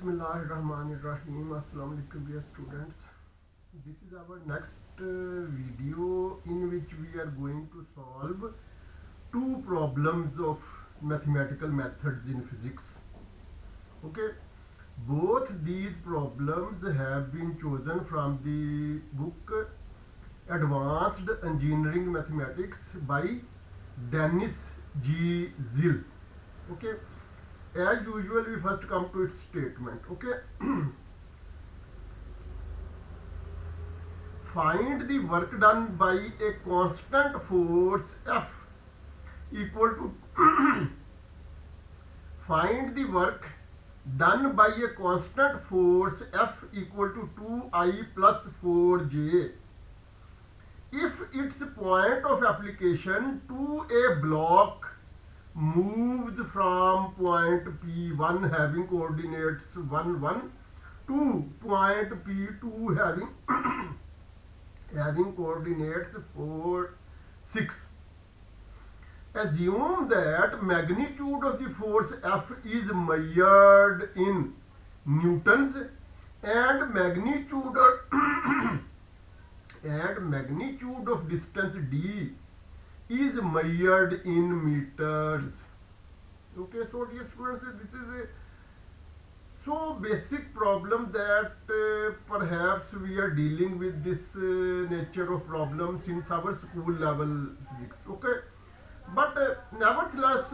Bismillahirrahmanirrahim. Assalamu alaikum dear students. This is our next video in which we are going to solve two problems of mathematical methods in physics. Okay. Both these problems have been chosen from the book Advanced Engineering Mathematics by Dennis G. Zill. Okay. As usual, we first come to its statement. Okay. Find the work done by a constant force F equal to find the work done by a constant force F equal to 2I plus 4J if its point of application to a block moves from point P1 having coordinates 1 1 to point P2 having having coordinates 4 6. Assume that magnitude of the force F is measured in newtons and magnitude and magnitude of distance d is measured in meters. Okay, so dear students, this is a so basic problem that perhaps we are dealing with this nature of problem since our school level physics. Okay, but nevertheless,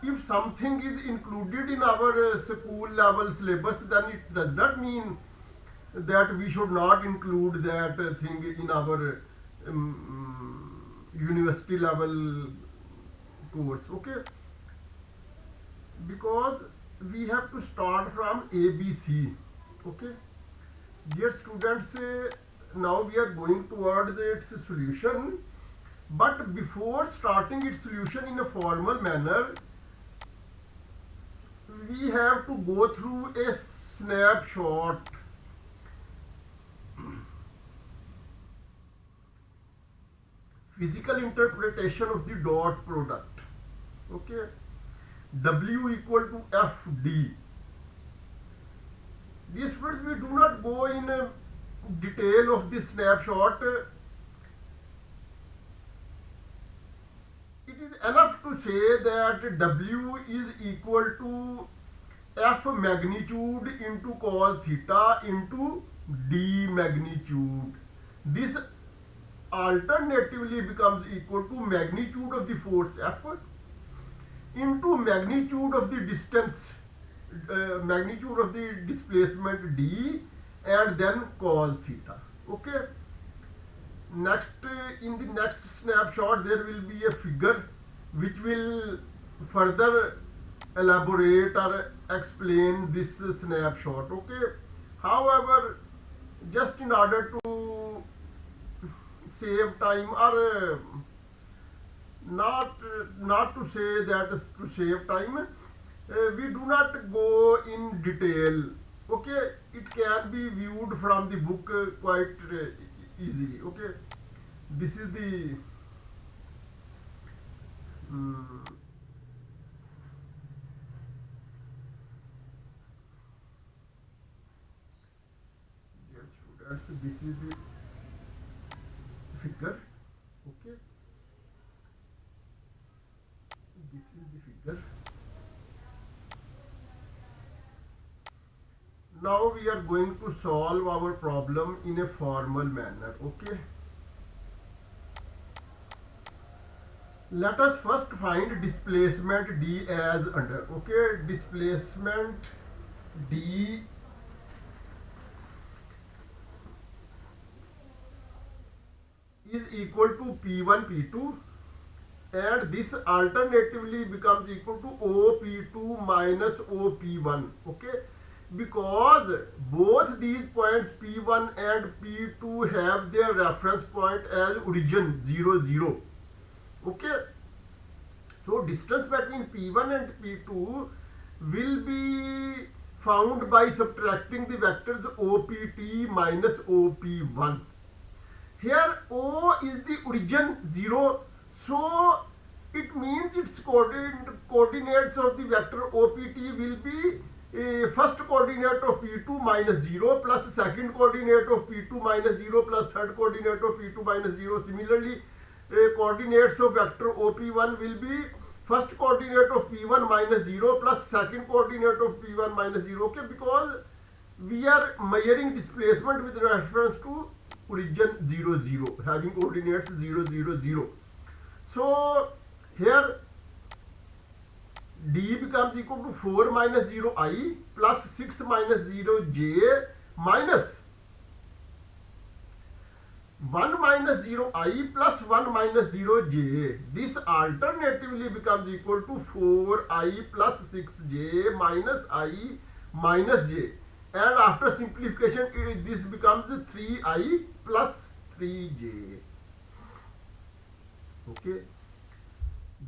if something is included in our school level syllabus, then it does not mean that we should not include that thing in our university level course. Okay, because we have to start from ABC. Okay, dear students, now we are going towards its solution, but before starting its solution in a formal manner, we have to go through a snapshot. Physical interpretation of the dot product. Okay, W equal to FD. These students, we do not go in detail of this snapshot. It is enough to say that W is equal to F magnitude into cos theta into D magnitude. This alternatively becomes equal to magnitude of the force F into magnitude of the distance, magnitude of the displacement d, and then cos theta. Okay, next in the next snapshot there will be a figure which will further elaborate or explain this snapshot. Okay, however, just in order to save time or not to say that to save time, we do not go in detail. Okay, it can be viewed from the book quite easily. Okay, this is the yes students, this is the figure. Okay, this is the figure. Now we are going to solve our problem in a formal manner. Okay, let us first find displacement d as under. Okay, displacement d is equal to P1 P2, and this alternatively becomes equal to OP2 minus OP1. Okay, because both these points P1 and P2 have their reference point as origin 0 0. Okay, so distance between P1 and P2 will be found by subtracting the vectors OPT minus OP1. Here O is the origin 0, so it means its coordinates of the vector OPT will be first coordinate of P2 minus 0 plus second coordinate of P2 minus 0 plus third coordinate of P2 minus 0. Similarly, coordinates of vector OP1 will be first coordinate of P1 minus 0 plus second coordinate of P1 minus 0. Okay, because we are measuring displacement with reference to origin 0 0, having coordinates 0 0 0. So here d becomes equal to 4 minus 0 I plus 6 minus 0 j minus 1 minus 0 I plus 1 minus 0 j. This alternatively becomes equal to 4 I plus 6 j minus I minus j. And after simplification, this becomes 3 I plus 3 j. Okay.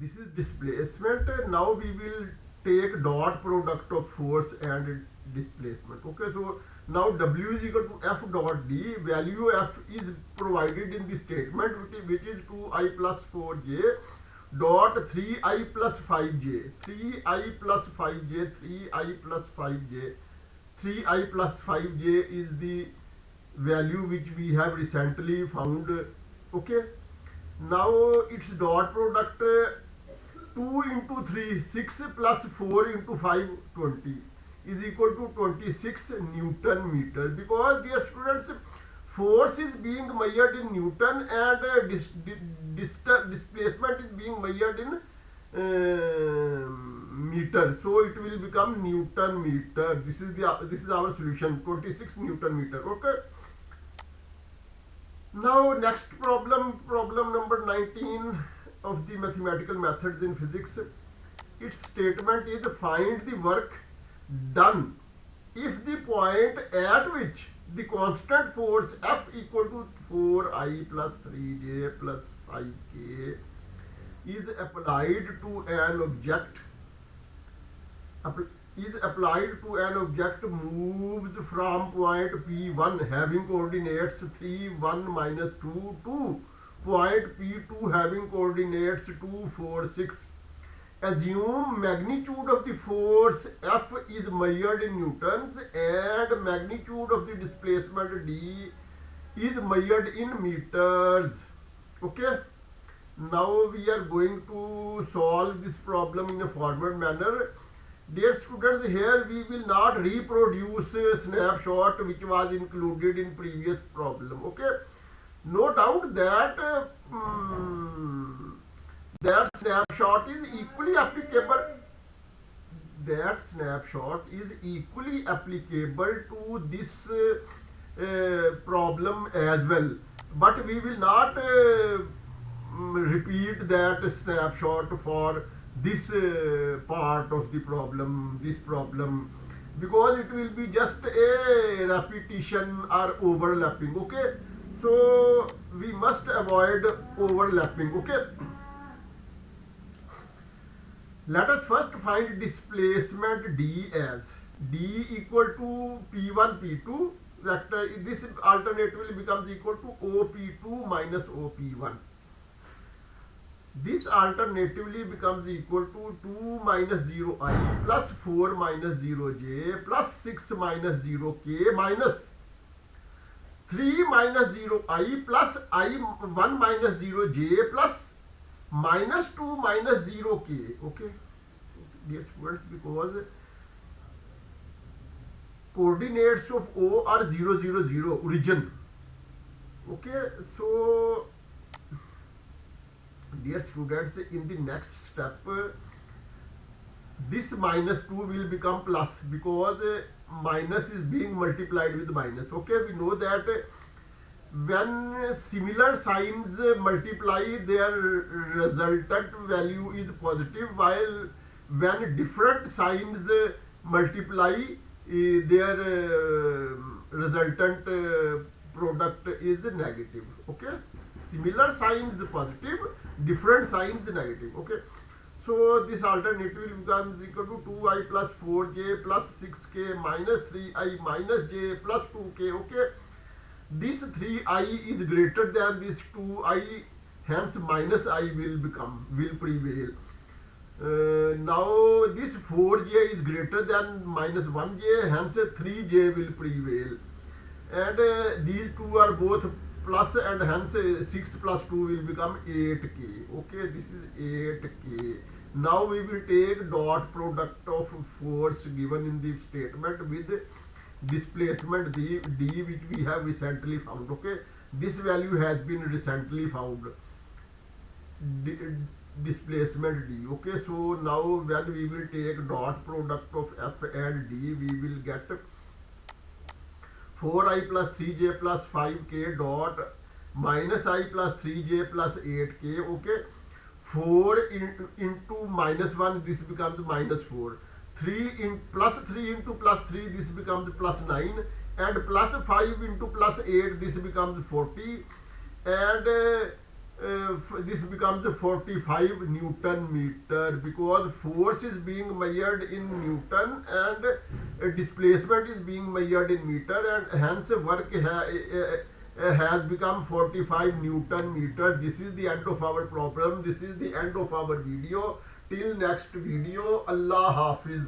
This is displacement. Now we will take dot product of force and displacement. Okay, so now W is equal to F dot D. Value F is provided in the statement, which is 2I plus 4J dot 3I plus 5J. 3I plus 5J, 3I plus 5J. 3I plus 5J is the value which we have recently found. Okay. Now its dot product 2 into 3, 6 plus 4 into 5, 20 is equal to 26 Newton meter. Because dear students, force is being measured in Newton and displacement is being measured in meter. So it will become Newton meter. This is our solution, 26 Newton meter. Okay. Now next problem number 19 of the mathematical methods in physics. Its statement is find the work done if the point at which the constant force F equal to 4I plus 3J plus 5K is applied to an object moves from point P1 having coordinates 3, 1, minus 2 to point P2 having coordinates 2, 4, 6. Assume magnitude of the force F is measured in newtons and magnitude of the displacement D is measured in meters. Okay. Now we are going to solve this problem in a forward manner. Dear students, here we will not reproduce a snapshot which was included in previous problem. Okay. No doubt that that snapshot is equally applicable. That snapshot is equally applicable to this problem as well. But we will not repeat that snapshot for this part of the problem, because it will be just a repetition or overlapping. Okay. So we must avoid overlapping. Okay. Let us first find displacement D as D equal to P1 P2 vector. This alternatively becomes equal to OP2 minus OP1. This alternatively becomes equal to 2 minus 0I plus 4 minus 0J plus 6 minus 0K minus 3 minus 0I plus I1 minus 0J plus minus 2 minus 0K. Okay, dear students, because coordinates of O are 0 0 0 origin. Okay, so dear students, in the next step this minus 2 will become plus, because minus is being multiplied with minus. Okay, we know that when similar signs multiply, their resultant value is positive, while when different signs multiply, their resultant product is negative. Okay, similar signs positive, different signs negative. Okay, so this alternative becomes equal to 2I plus 4J plus 6K minus 3I minus J plus 2K. Okay, this 3I is greater than this 2I, hence minus I will prevail. Now this 4j is greater than minus 1j, hence 3j will prevail. And these two are both plus, and hence 6 plus 2 will become 8k. Okay, this is 8k. Now we will take dot product of force given in the statement with displacement d which we have recently found. Okay, this value has been recently found, D, displacement d. Okay, so now when we will take dot product of f and d, we will get 4i plus 3j plus 5k dot minus I plus 3j plus 8k. Okay, 4 into minus 1, this becomes minus 4. 3 in plus 3 into plus 3, this becomes plus 9, and plus 5 into plus 8, this becomes 40, and this becomes 45 Newton meter, because force is being measured in Newton and displacement is being measured in meter, and hence work has become 45 Newton meter. This is the end of our problem. This is the end of our video. Till next video, Allah Hafiz.